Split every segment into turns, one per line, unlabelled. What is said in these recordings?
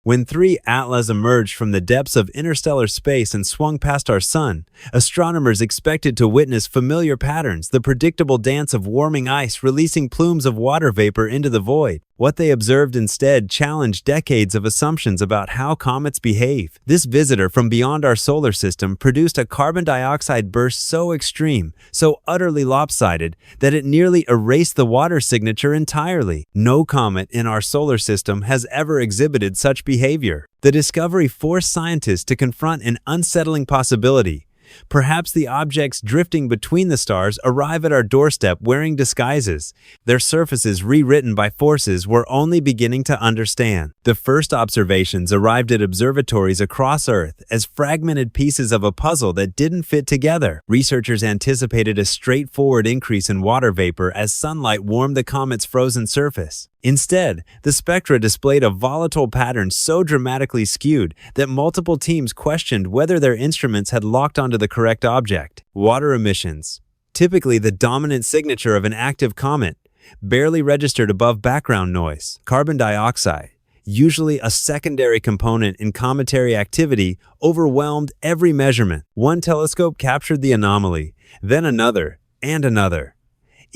When three atlas emerged from the depths of interstellar space and swung past our sun, astronomers expected to witness familiar patterns, the predictable dance of warming ice releasing plumes of water vapor into the void. What they observed instead challenged decades of assumptions about how comets behave. This visitor from beyond our solar system produced a carbon dioxide burst so extreme, so utterly lopsided, that it nearly erased the water signature entirely. No comet in our solar system has ever exhibited such behavior. The discovery forced scientists to confront an unsettling possibility. Perhaps the objects drifting between the stars arrive at our doorstep wearing disguises, their surfaces rewritten by forces we're only beginning to understand. The first observations arrived at observatories across Earth as fragmented pieces of a puzzle that didn't fit together. Researchers anticipated a straightforward increase in water vapor as sunlight warmed the comet's frozen surface. Instead, the spectra displayed a volatile pattern so dramatically skewed that multiple teams questioned whether their instruments had locked onto the correct object. Water emissions, typically the dominant signature of an active comet, barely registered above background noise. Carbon dioxide, usually a secondary component in cometary activity, overwhelmed every measurement. One telescope captured the anomaly, then another, and another.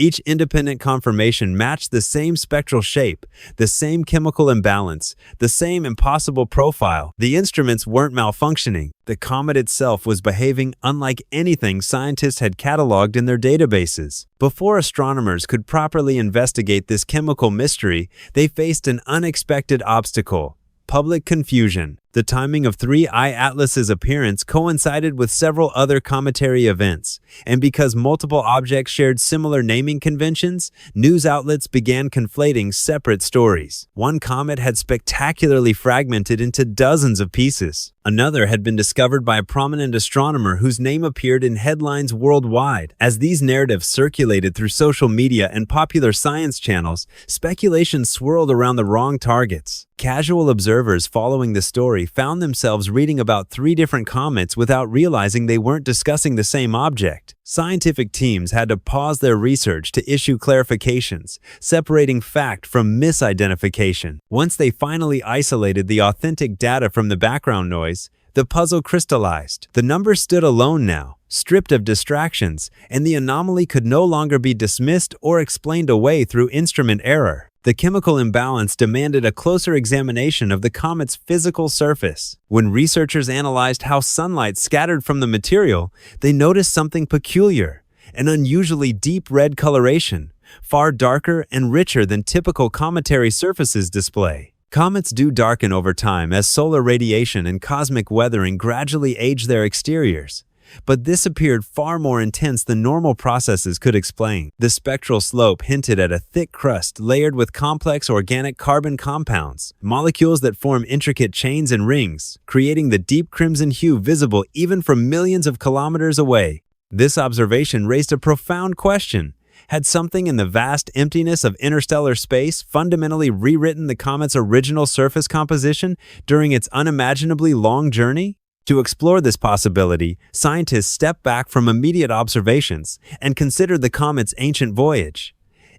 Each independent confirmation matched the same spectral shape, the same chemical imbalance, the same impossible profile. The instruments weren't malfunctioning. The comet itself was behaving unlike anything scientists had cataloged in their databases. Before astronomers could properly investigate this chemical mystery, they faced an unexpected obstacle: public confusion. The timing of 3I Atlas's appearance coincided with several other cometary events, and because multiple objects shared similar naming conventions, news outlets began conflating separate stories. One comet had spectacularly fragmented into dozens of pieces. Another had been discovered by a prominent astronomer whose name appeared in headlines worldwide. As these narratives circulated through social media and popular science channels, speculation swirled around the wrong targets. Casual observers following the story found themselves reading about 3 different comets without realizing they weren't discussing the same object. Scientific teams had to pause their research to issue clarifications, separating fact from misidentification. Once they finally isolated the authentic data from the background noise, the puzzle crystallized. The numbers stood alone now, stripped of distractions, and the anomaly could no longer be dismissed or explained away through instrument error. The chemical imbalance demanded a closer examination of the comet's physical surface. When researchers analyzed how sunlight scattered from the material, they noticed something peculiar: an unusually deep red coloration, far darker and richer than typical cometary surfaces display. Comets do darken over time as solar radiation and cosmic weathering gradually age their exteriors. But this appeared far more intense than normal processes could explain. The spectral slope hinted at a thick crust layered with complex organic carbon compounds, molecules that form intricate chains and rings, creating the deep crimson hue visible even from millions of kilometers away. This observation raised a profound question. Had something in the vast emptiness of interstellar space fundamentally rewritten the comet's original surface composition during its unimaginably long journey? To explore this possibility, scientists stepped back from immediate observations and considered the comet's ancient voyage.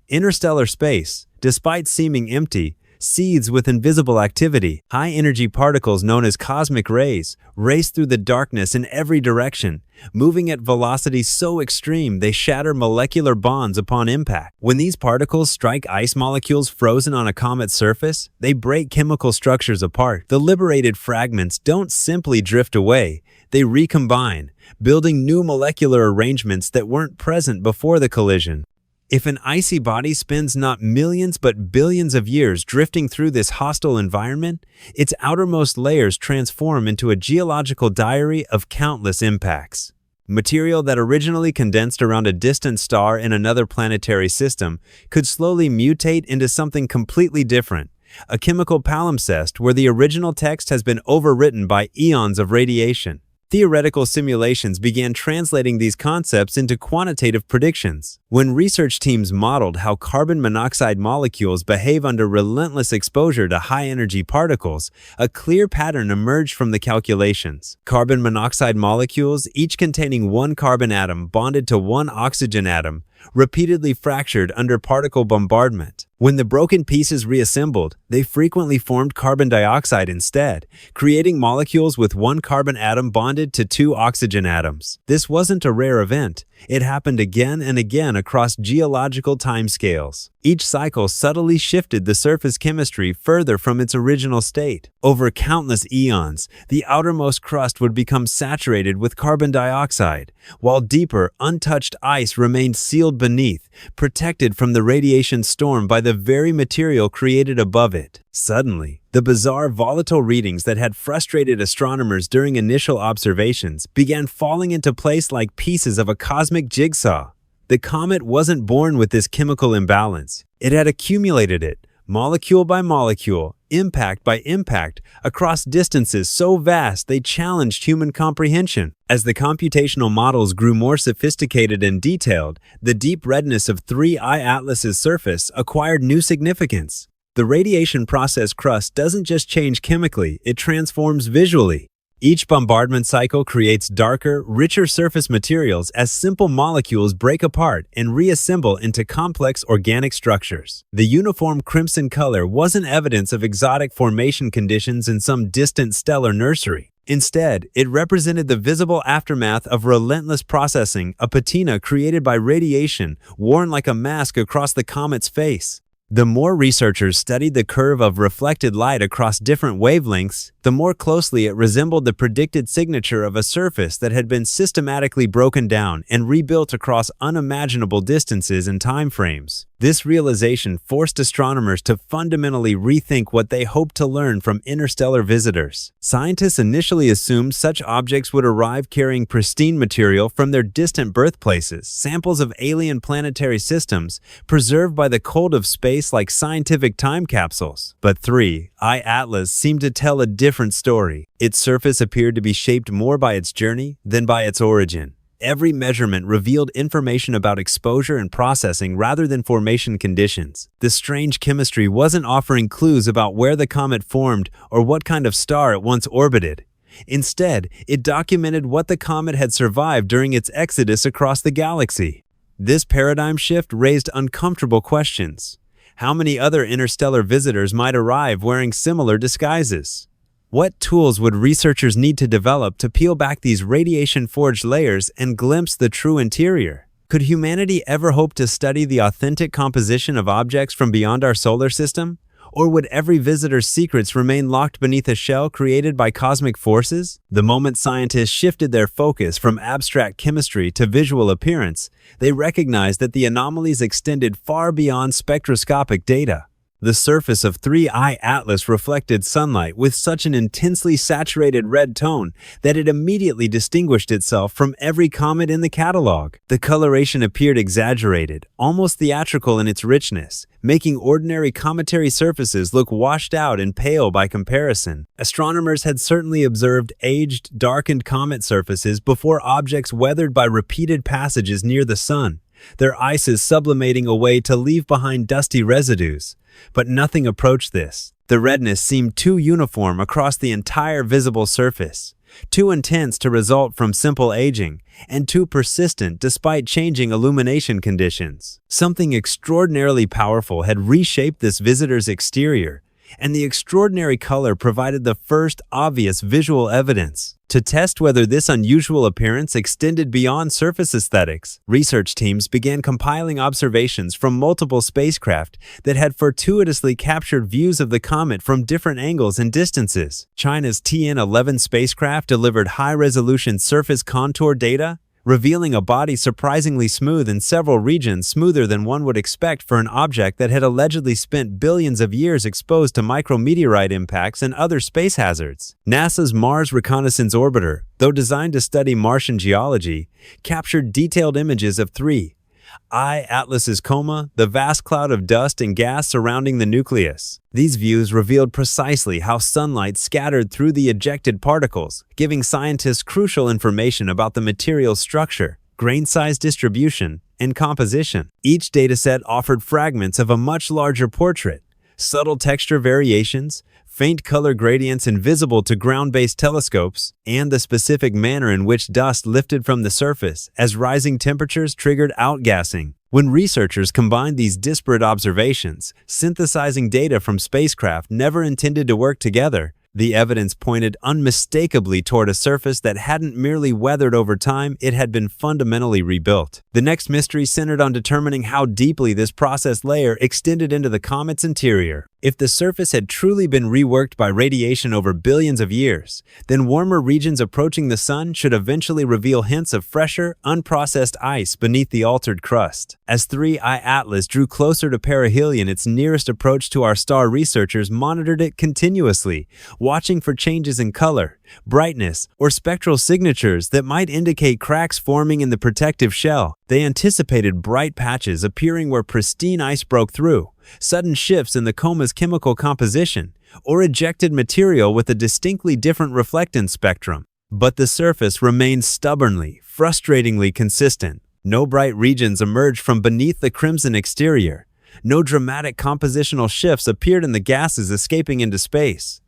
Interstellar space, despite seeming empty, seethes with invisible activity. High-energy particles known as cosmic rays race through the darkness in every direction, moving at velocities so extreme they shatter molecular bonds upon impact. When these particles strike ice molecules frozen on a comet's surface, they break chemical structures apart. The liberated fragments don't simply drift away, they recombine, building new molecular arrangements that weren't present before the collision. If an icy body spends not millions but billions of years drifting through this hostile environment, its outermost layers transform into a geological diary of countless impacts. Material that originally condensed around a distant star in another planetary system could slowly mutate into something completely different, a chemical palimpsest where the original text has been overwritten by eons of radiation. Theoretical simulations began translating these concepts into quantitative predictions. When research teams modeled how carbon monoxide molecules behave under relentless exposure to high-energy particles, a clear pattern emerged from the calculations. Carbon monoxide molecules, each containing one carbon atom bonded to one oxygen atom, repeatedly fractured under particle bombardment. When the broken pieces reassembled, they frequently formed carbon dioxide instead, creating molecules with one carbon atom bonded to two oxygen atoms. This wasn't a rare event. It happened again and again across geological timescales. Each cycle subtly shifted the surface chemistry further from its original state. Over countless eons, the outermost crust would become saturated with carbon dioxide, while deeper, untouched ice remained sealed beneath, protected from the radiation storm by the very material created above it. Suddenly, the bizarre volatile readings that had frustrated astronomers during initial observations began falling into place like pieces of a cosmic jigsaw. The comet wasn't born with this chemical imbalance. It had accumulated it, molecule by molecule, impact by impact, across distances so vast they challenged human comprehension. As the computational models grew more sophisticated and detailed, the deep redness of 3I Atlas's surface acquired new significance. The radiation process crust doesn't just change chemically, it transforms visually. Each bombardment cycle creates darker, richer surface materials as simple molecules break apart and reassemble into complex organic structures. The uniform crimson color wasn't evidence of exotic formation conditions in some distant stellar nursery. Instead, it represented the visible aftermath of relentless processing, a patina created by radiation worn like a mask across the comet's face. The more researchers studied the curve of reflected light across different wavelengths, the more closely it resembled the predicted signature of a surface that had been systematically broken down and rebuilt across unimaginable distances and time frames. This realization forced astronomers to fundamentally rethink what they hoped to learn from interstellar visitors. Scientists initially assumed such objects would arrive carrying pristine material from their distant birthplaces, samples of alien planetary systems preserved by the cold of space like scientific time capsules. But 3I Atlas seemed to tell a different story. Its surface appeared to be shaped more by its journey than by its origin. Every measurement revealed information about exposure and processing rather than formation conditions. The strange chemistry wasn't offering clues about where the comet formed or what kind of star it once orbited. Instead, it documented what the comet had survived during its exodus across the galaxy. This paradigm shift raised uncomfortable questions. How many other interstellar visitors might arrive wearing similar disguises? What tools would researchers need to develop to peel back these radiation-forged layers and glimpse the true interior? Could humanity ever hope to study the authentic composition of objects from beyond our solar system? Or would every visitor's secrets remain locked beneath a shell created by cosmic forces? The moment scientists shifted their focus from abstract chemistry to visual appearance, they recognized that the anomalies extended far beyond spectroscopic data. The surface of 3I Atlas reflected sunlight with such an intensely saturated red tone that it immediately distinguished itself from every comet in the catalog. The coloration appeared exaggerated, almost theatrical in its richness, making ordinary cometary surfaces look washed out and pale by comparison. Astronomers had certainly observed aged, darkened comet surfaces before objects weathered by repeated passages near the sun, their ices sublimating away to leave behind dusty residues. But nothing approached this. The redness seemed too uniform across the entire visible surface, too intense to result from simple aging, and too persistent despite changing illumination conditions. Something extraordinarily powerful had reshaped this visitor's exterior, and the extraordinary color provided the first obvious visual evidence. To test whether this unusual appearance extended beyond surface aesthetics, research teams began compiling observations from multiple spacecraft that had fortuitously captured views of the comet from different angles and distances. China's TN-11 spacecraft delivered high-resolution surface contour data, revealing a body surprisingly smooth in several regions, smoother than one would expect for an object that had allegedly spent billions of years exposed to micrometeorite impacts and other space hazards. NASA's Mars Reconnaissance Orbiter, though designed to study Martian geology, captured detailed images of 3I Atlas's coma, the vast cloud of dust and gas surrounding the nucleus. These views revealed precisely how sunlight scattered through the ejected particles, giving scientists crucial information about the material's structure, grain size distribution, and composition. Each dataset offered fragments of a much larger portrait, subtle texture variations, faint color gradients invisible to ground-based telescopes, and the specific manner in which dust lifted from the surface as rising temperatures triggered outgassing. When researchers combined these disparate observations, synthesizing data from spacecraft never intended to work together, the evidence pointed unmistakably toward a surface that hadn't merely weathered over time, it had been fundamentally rebuilt. The next mystery centered on determining how deeply this process layer extended into the comet's interior. If the surface had truly been reworked by radiation over billions of years, then warmer regions approaching the sun should eventually reveal hints of fresher, unprocessed ice beneath the altered crust. As 3I Atlas drew closer to perihelion, its nearest approach to our star, researchers monitored it continuously, watching for changes in color, brightness, or spectral signatures that might indicate cracks forming in the protective shell. They anticipated bright patches appearing where pristine ice broke through, sudden shifts in the comet's chemical composition, or ejected material with a distinctly different reflectance spectrum. But the surface remained stubbornly, frustratingly consistent. No bright regions emerged from beneath the crimson exterior. No dramatic compositional shifts appeared in the gases escaping into space.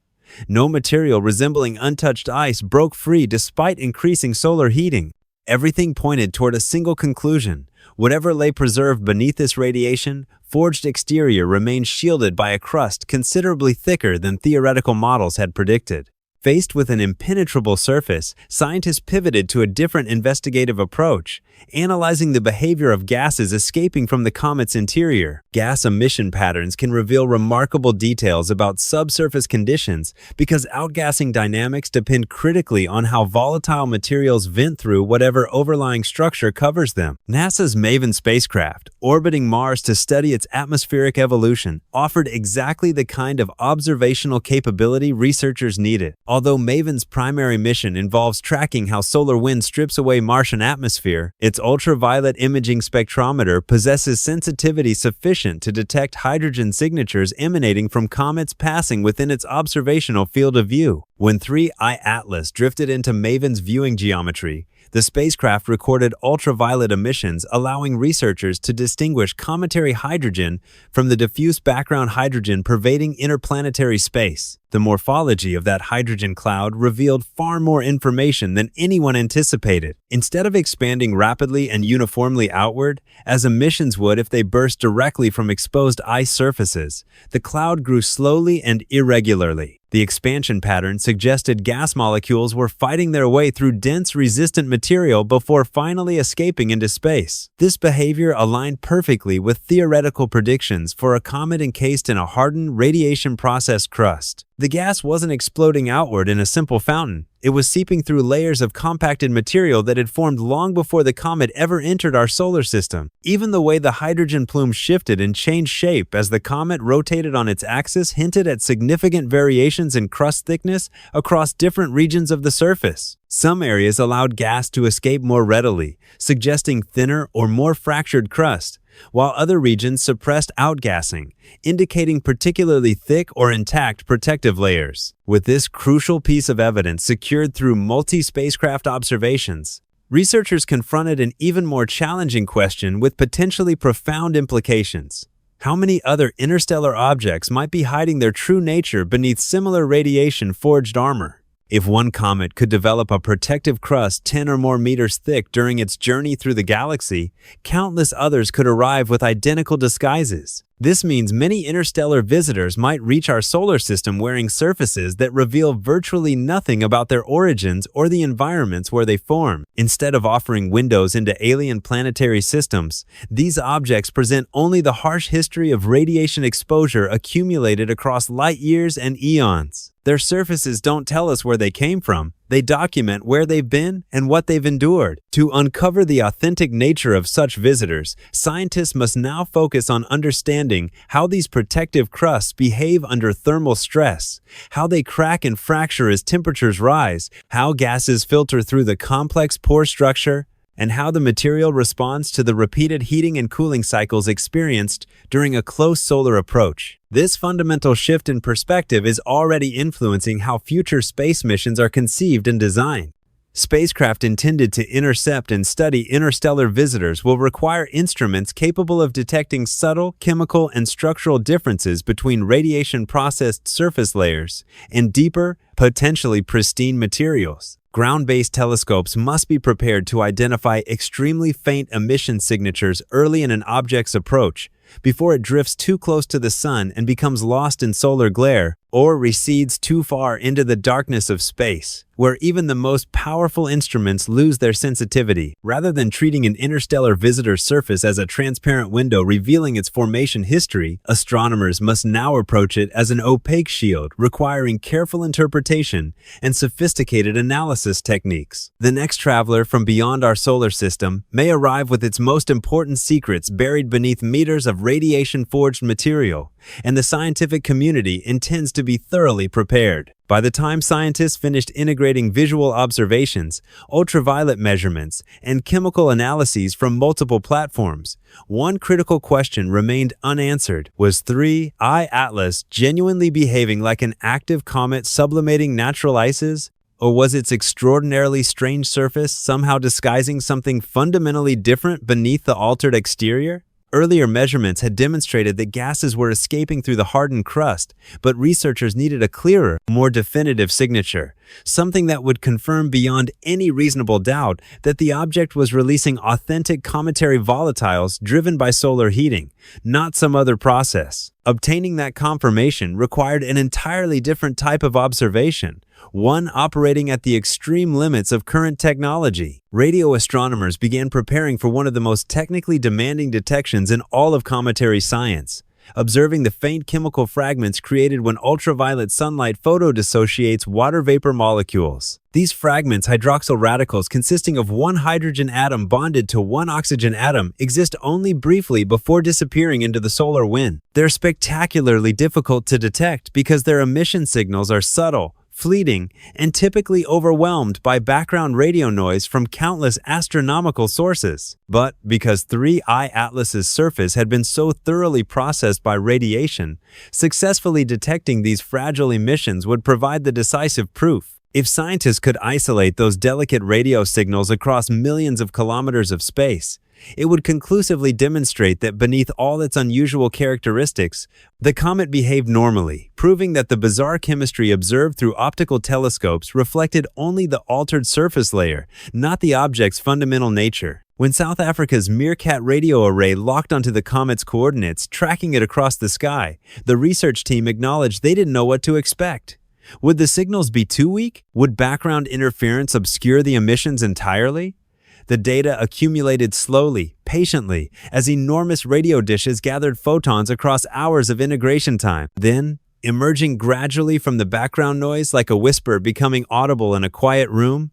No material resembling untouched ice broke free despite increasing solar heating. Everything pointed toward a single conclusion. Whatever lay preserved beneath this radiation, forged exterior remained shielded by a crust considerably thicker than theoretical models had predicted. Faced with an impenetrable surface, scientists pivoted to a different investigative approach, analyzing the behavior of gases escaping from the comet's interior. Gas emission patterns can reveal remarkable details about subsurface conditions because outgassing dynamics depend critically on how volatile materials vent through whatever overlying structure covers them. NASA's MAVEN spacecraft, orbiting Mars to study its atmospheric evolution, offered exactly the kind of observational capability researchers needed. Although MAVEN's primary mission involves tracking how solar wind strips away Martian atmosphere, its ultraviolet imaging spectrometer possesses sensitivity sufficient to detect hydrogen signatures emanating from comets passing within its observational field of view. When 3I Atlas drifted into MAVEN's viewing geometry, the spacecraft recorded ultraviolet emissions, allowing researchers to distinguish cometary hydrogen from the diffuse background hydrogen pervading interplanetary space. The morphology of that hydrogen cloud revealed far more information than anyone anticipated. Instead of expanding rapidly and uniformly outward, as emissions would if they burst directly from exposed ice surfaces, the cloud grew slowly and irregularly. The expansion pattern suggested gas molecules were fighting their way through dense, resistant material before finally escaping into space. This behavior aligned perfectly with theoretical predictions for a comet encased in a hardened, radiation-processed crust. The gas wasn't exploding outward in a simple fountain. It was seeping through layers of compacted material that had formed long before the comet ever entered our solar system. Even the way the hydrogen plume shifted and changed shape as the comet rotated on its axis hinted at significant variations in crust thickness across different regions of the surface. Some areas allowed gas to escape more readily, suggesting thinner or more fractured crust, while other regions suppressed outgassing, indicating particularly thick or intact protective layers. With this crucial piece of evidence secured through multi-spacecraft observations, researchers confronted an even more challenging question with potentially profound implications. How many other interstellar objects might be hiding their true nature beneath similar radiation-forged armor? If one comet could develop a protective crust 10 or more meters thick during its journey through the galaxy, countless others could arrive with identical disguises. This means many interstellar visitors might reach our solar system wearing surfaces that reveal virtually nothing about their origins or the environments where they form. Instead of offering windows into alien planetary systems, these objects present only the harsh history of radiation exposure accumulated across light years and eons. Their surfaces don't tell us where they came from. They document where they've been and what they've endured. To uncover the authentic nature of such visitors, scientists must now focus on understanding how these protective crusts behave under thermal stress, how they crack and fracture as temperatures rise, how gases filter through the complex pore structure, and how the material responds to the repeated heating and cooling cycles experienced during a close solar approach. This fundamental shift in perspective is already influencing how future space missions are conceived and designed. Spacecraft intended to intercept and study interstellar visitors will require instruments capable of detecting subtle chemical and structural differences between radiation-processed surface layers and deeper, potentially pristine materials. Ground-based telescopes must be prepared to identify extremely faint emission signatures early in an object's approach, before it drifts too close to the sun and becomes lost in solar glare, or recedes too far into the darkness of space, where even the most powerful instruments lose their sensitivity. Rather than treating an interstellar visitor's surface as a transparent window revealing its formation history, astronomers must now approach it as an opaque shield, requiring careful interpretation and sophisticated analysis techniques. The next traveler from beyond our solar system may arrive with its most important secrets buried beneath meters of radiation-forged material, and the scientific community intends to be thoroughly prepared. By the time scientists finished integrating visual observations, ultraviolet measurements, and chemical analyses from multiple platforms, one critical question remained unanswered. Was 3I Atlas genuinely behaving like an active comet sublimating natural ices? Or was its extraordinarily strange surface somehow disguising something fundamentally different beneath the altered exterior? Earlier measurements had demonstrated that gases were escaping through the hardened crust, but researchers needed a clearer, more definitive signature, something that would confirm beyond any reasonable doubt that the object was releasing authentic cometary volatiles driven by solar heating, not some other process. Obtaining that confirmation required an entirely different type of observation, one operating at the extreme limits of current technology. Radio astronomers began preparing for one of the most technically demanding detections in all of cometary science, observing the faint chemical fragments created when ultraviolet sunlight photodissociates water vapor molecules. These fragments, hydroxyl radicals consisting of one hydrogen atom bonded to one oxygen atom, exist only briefly before disappearing into the solar wind. They're spectacularly difficult to detect because their emission signals are subtle, fleeting, and typically overwhelmed by background radio noise from countless astronomical sources. But because 3I Atlas's surface had been so thoroughly processed by radiation, successfully detecting these fragile emissions would provide the decisive proof. If scientists could isolate those delicate radio signals across millions of kilometers of space, it would conclusively demonstrate that beneath all its unusual characteristics, the comet behaved normally, proving that the bizarre chemistry observed through optical telescopes reflected only the altered surface layer, not the object's fundamental nature. When South Africa's Meerkat radio array locked onto the comet's coordinates, tracking it across the sky, the research team acknowledged they didn't know what to expect. Would the signals be too weak? Would background interference obscure the emissions entirely? The data accumulated slowly, patiently, as enormous radio dishes gathered photons across hours of integration time. Then, emerging gradually from the background noise like a whisper becoming audible in a quiet room,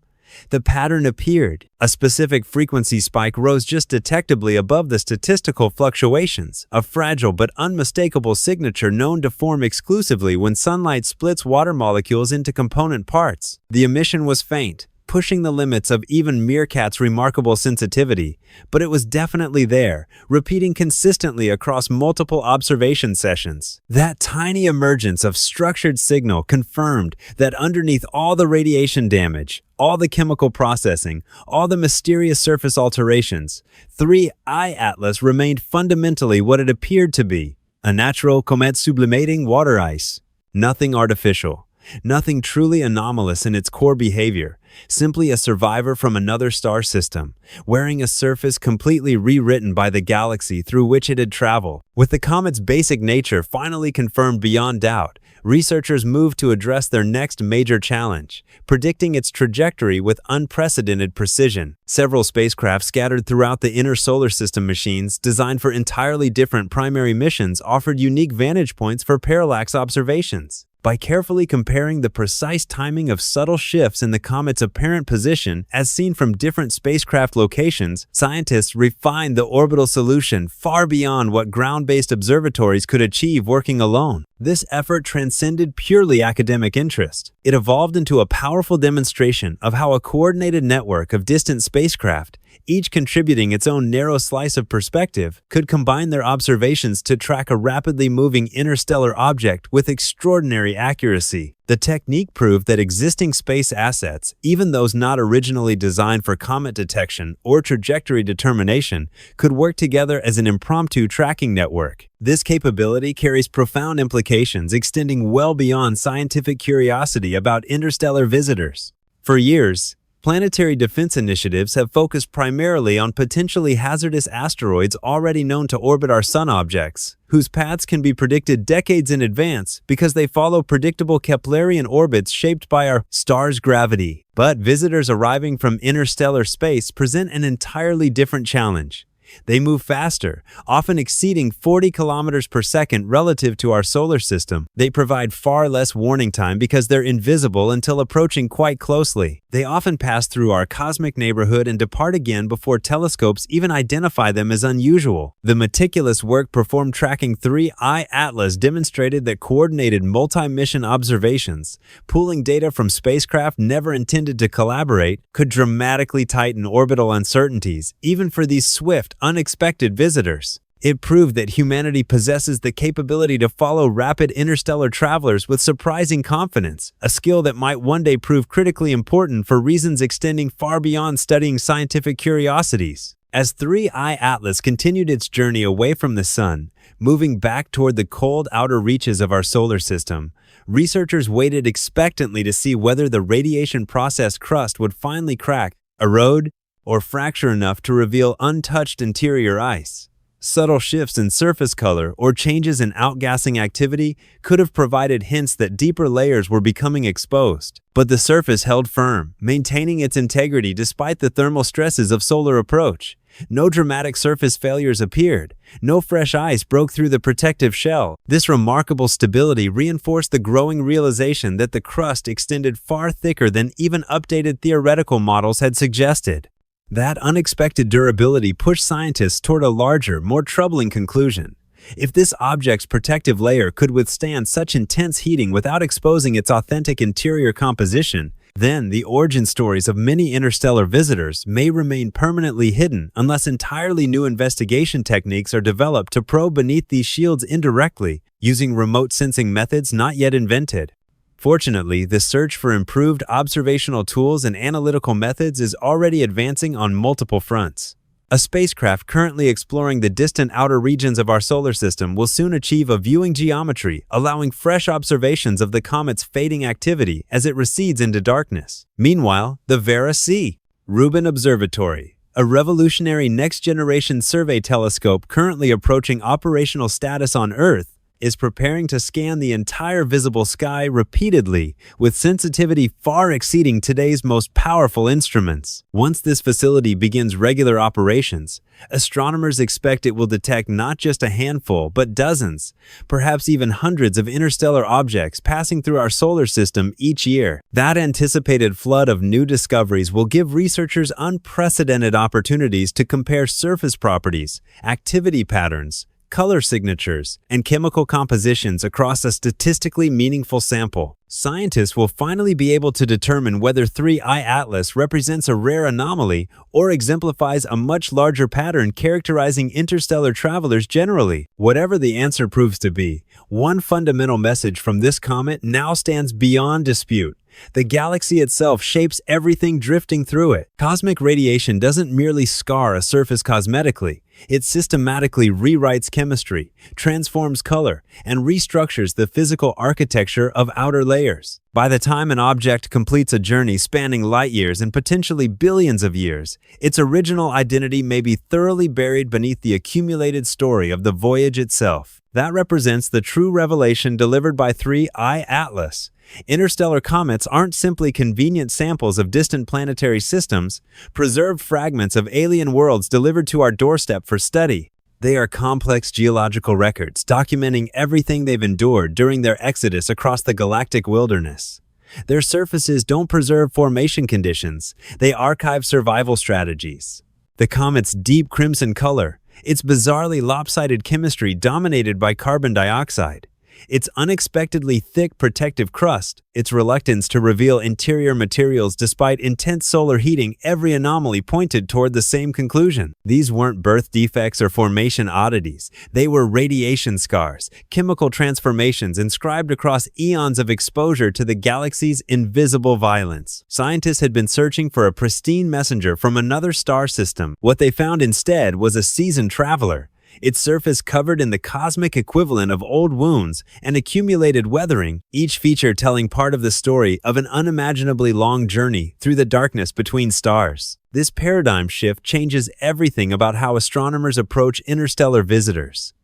the pattern appeared. A specific frequency spike rose just detectably above the statistical fluctuations, a fragile but unmistakable signature known to form exclusively when sunlight splits water molecules into component parts. The emission was faint, pushing the limits of even Meerkat's remarkable sensitivity, but it was definitely there, repeating consistently across multiple observation sessions. That tiny emergence of structured signal confirmed that underneath all the radiation damage, all the chemical processing, all the mysterious surface alterations, 3I Atlas remained fundamentally what it appeared to be, a natural comet sublimating water ice. Nothing artificial. Nothing truly anomalous in its core behavior, simply a survivor from another star system, wearing a surface completely rewritten by the galaxy through which it had traveled. With the comet's basic nature finally confirmed beyond doubt, researchers moved to address their next major challenge, predicting its trajectory with unprecedented precision. Several spacecraft scattered throughout the inner solar system machines, designed for entirely different primary missions, offered unique vantage points for parallax observations. By carefully comparing the precise timing of subtle shifts in the comet's apparent position as seen from different spacecraft locations, scientists refined the orbital solution far beyond what ground-based observatories could achieve working alone. This effort transcended purely academic interest. It evolved into a powerful demonstration of how a coordinated network of distant spacecraft each contributing its own narrow slice of perspective, could combine their observations to track a rapidly moving interstellar object with extraordinary accuracy. The technique proved that existing space assets, even those not originally designed for comet detection or trajectory determination, could work together as an impromptu tracking network. This capability carries profound implications extending well beyond scientific curiosity about interstellar visitors. For years, planetary defense initiatives have focused primarily on potentially hazardous asteroids already known to orbit our sun objects, whose paths can be predicted decades in advance because they follow predictable Keplerian orbits shaped by our star's gravity. But visitors arriving from interstellar space present an entirely different challenge. They move faster, often exceeding 40 kilometers per second relative to our solar system. They provide far less warning time because they're invisible until approaching quite closely. They often pass through our cosmic neighborhood and depart again before telescopes even identify them as unusual. The meticulous work performed tracking 3I Atlas demonstrated that coordinated multi-mission observations, pooling data from spacecraft never intended to collaborate, could dramatically tighten orbital uncertainties, even for these swift, unexpected visitors. It proved that humanity possesses the capability to follow rapid interstellar travelers with surprising confidence, a skill that might one day prove critically important for reasons extending far beyond studying scientific curiosities. As 3I Atlas continued its journey away from the sun, moving back toward the cold outer reaches of our solar system, researchers waited expectantly to see whether the radiation-processed crust would finally crack, erode, or fracture enough to reveal untouched interior ice. Subtle shifts in surface color or changes in outgassing activity could have provided hints that deeper layers were becoming exposed. But the surface held firm, maintaining its integrity despite the thermal stresses of solar approach. No dramatic surface failures appeared. No fresh ice broke through the protective shell. This remarkable stability reinforced the growing realization that the crust extended far thicker than even updated theoretical models had suggested. That unexpected durability pushed scientists toward a larger, more troubling conclusion. If this object's protective layer could withstand such intense heating without exposing its authentic interior composition, then the origin stories of many interstellar visitors may remain permanently hidden unless entirely new investigation techniques are developed to probe beneath these shields indirectly, using remote sensing methods not yet invented. Fortunately, the search for improved observational tools and analytical methods is already advancing on multiple fronts. A spacecraft currently exploring the distant outer regions of our solar system will soon achieve a viewing geometry, allowing fresh observations of the comet's fading activity as it recedes into darkness. Meanwhile, the Vera C. Rubin Observatory, a revolutionary next-generation survey telescope currently approaching operational status on Earth, is preparing to scan the entire visible sky repeatedly with sensitivity far exceeding today's most powerful instruments. Once this facility begins regular operations, astronomers expect it will detect not just a handful, but dozens, perhaps even hundreds of interstellar objects passing through our solar system each year. That anticipated flood of new discoveries will give researchers unprecedented opportunities to compare surface properties, activity patterns, color signatures, and chemical compositions across a statistically meaningful sample. Scientists will finally be able to determine whether 3I Atlas represents a rare anomaly or exemplifies a much larger pattern characterizing interstellar travelers generally. Whatever the answer proves to be, one fundamental message from this comet now stands beyond dispute. The galaxy itself shapes everything drifting through it. Cosmic radiation doesn't merely scar a surface cosmetically. It systematically rewrites chemistry, transforms color, and restructures the physical architecture of outer layers. By the time an object completes a journey spanning light years and potentially billions of years, its original identity may be thoroughly buried beneath the accumulated story of the voyage itself. That represents the true revelation delivered by 3I Atlas. Interstellar comets aren't simply convenient samples of distant planetary systems, preserved fragments of alien worlds delivered to our doorstep for study. They are complex geological records documenting everything they've endured during their exodus across the galactic wilderness. Their surfaces don't preserve formation conditions, they archive survival strategies. The comet's deep crimson color, its bizarrely lopsided chemistry dominated by carbon dioxide, its unexpectedly thick protective crust, its reluctance to reveal interior materials despite intense solar heating, every anomaly pointed toward the same conclusion. These weren't birth defects or formation oddities. They were radiation scars, chemical transformations inscribed across eons of exposure to the galaxy's invisible violence. Scientists had been searching for a pristine messenger from another star system. What they found instead was a seasoned traveler, its surface covered in the cosmic equivalent of old wounds and accumulated weathering, each feature telling part of the story of an unimaginably long journey through the darkness between stars. This paradigm shift changes everything about how astronomers approach interstellar visitors.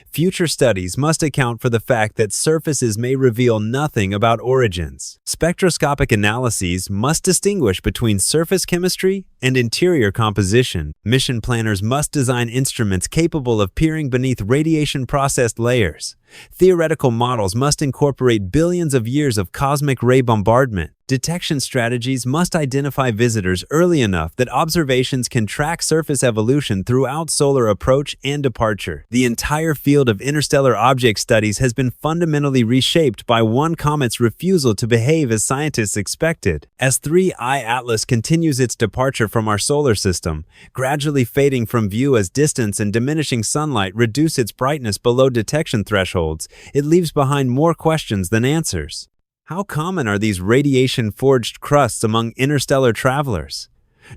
Future studies must account for the fact that surfaces may reveal nothing about origins. Spectroscopic analyses must distinguish between surface chemistry and interior composition. Mission planners must design instruments capable of peering beneath radiation-processed layers. Theoretical models must incorporate billions of years of cosmic ray bombardment. Detection strategies must identify visitors early enough that observations can track surface evolution throughout solar approach and departure. The entire field of interstellar object studies has been fundamentally reshaped by one comet's refusal to behave as scientists expected. As 3I Atlas continues its departure from our solar system, gradually fading from view as distance and diminishing sunlight reduce its brightness below detection thresholds, it leaves behind more questions than answers. How common are these radiation-forged crusts among interstellar travelers?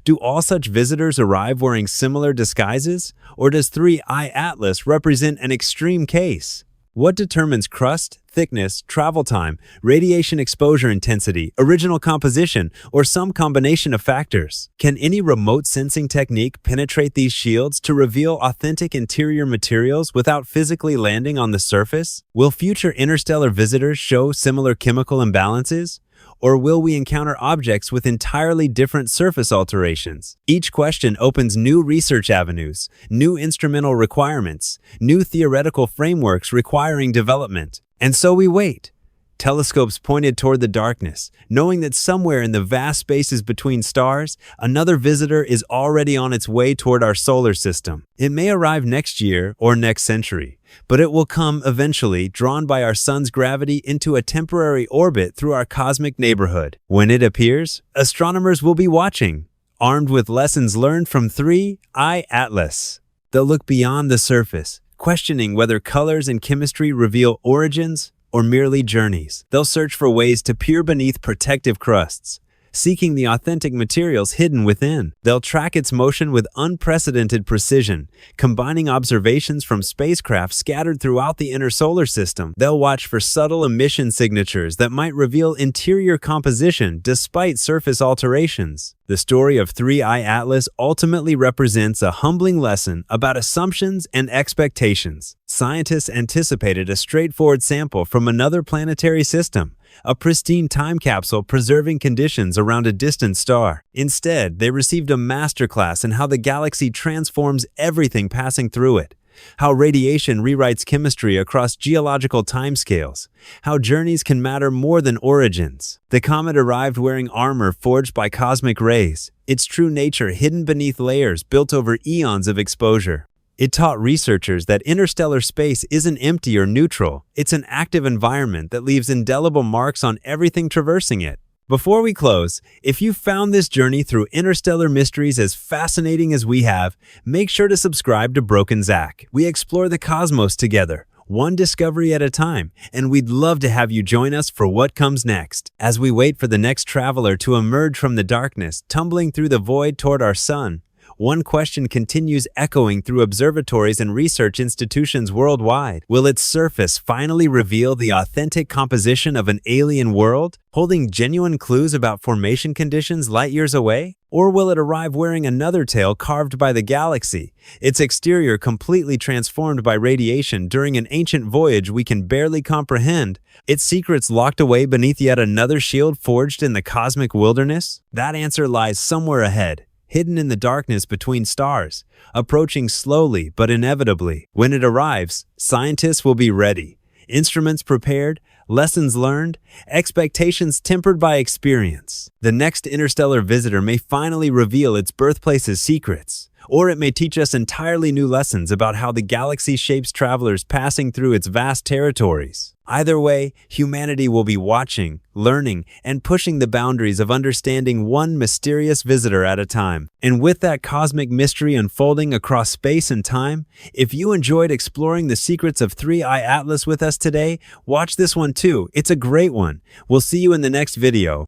Do all such visitors arrive wearing similar disguises, or does 3I Atlas represent an extreme case? What determines crust, thickness, travel time, radiation exposure intensity, original composition, or some combination of factors? Can any remote sensing technique penetrate these shields to reveal authentic interior materials without physically landing on the surface? Will future interstellar visitors show similar chemical imbalances? Or will we encounter objects with entirely different surface alterations? Each question opens new research avenues, new instrumental requirements, new theoretical frameworks requiring development. And so we wait. Telescopes pointed toward the darkness, knowing that somewhere in the vast spaces between stars, another visitor is already on its way toward our solar system. It may arrive next year or next century, but it will come eventually, drawn by our sun's gravity into a temporary orbit through our cosmic neighborhood. When it appears, astronomers will be watching, armed with lessons learned from 3I Atlas. They'll look beyond the surface, questioning whether colors and chemistry reveal origins or merely journeys. They'll search for ways to peer beneath protective crusts, seeking the authentic materials hidden within. They'll track its motion with unprecedented precision, combining observations from spacecraft scattered throughout the inner solar system. They'll watch for subtle emission signatures that might reveal interior composition despite surface alterations. The story of 3I Atlas ultimately represents a humbling lesson about assumptions and expectations. Scientists anticipated a straightforward sample from another planetary system, a pristine time capsule preserving conditions around a distant star. Instead, they received a masterclass in how the galaxy transforms everything passing through it, how radiation rewrites chemistry across geological timescales, how journeys can matter more than origins. The comet arrived wearing armor forged by cosmic rays, its true nature hidden beneath layers built over eons of exposure. It taught researchers that interstellar space isn't empty or neutral. It's an active environment that leaves indelible marks on everything traversing it. Before we close, if you found this journey through interstellar mysteries as fascinating as we have, make sure to subscribe to Broken Zach. We explore the cosmos together, one discovery at a time, and we'd love to have you join us for what comes next. As we wait for the next traveler to emerge from the darkness, tumbling through the void toward our sun, one question continues echoing through observatories and research institutions worldwide. Will its surface finally reveal the authentic composition of an alien world, holding genuine clues about formation conditions light years away? Or will it arrive wearing another tale carved by the galaxy, its exterior completely transformed by radiation during an ancient voyage we can barely comprehend, its secrets locked away beneath yet another shield forged in the cosmic wilderness? That answer lies somewhere ahead, hidden in the darkness between stars, approaching slowly but inevitably. When it arrives, scientists will be ready, instruments prepared, lessons learned, expectations tempered by experience. The next interstellar visitor may finally reveal its birthplace's secrets, or it may teach us entirely new lessons about how the galaxy shapes travelers passing through its vast territories. Either way, humanity will be watching, learning, and pushing the boundaries of understanding one mysterious visitor at a time. And with that cosmic mystery unfolding across space and time, if you enjoyed exploring the secrets of 3i Atlas with us today, watch this one too. It's a great one. We'll see you in the next video.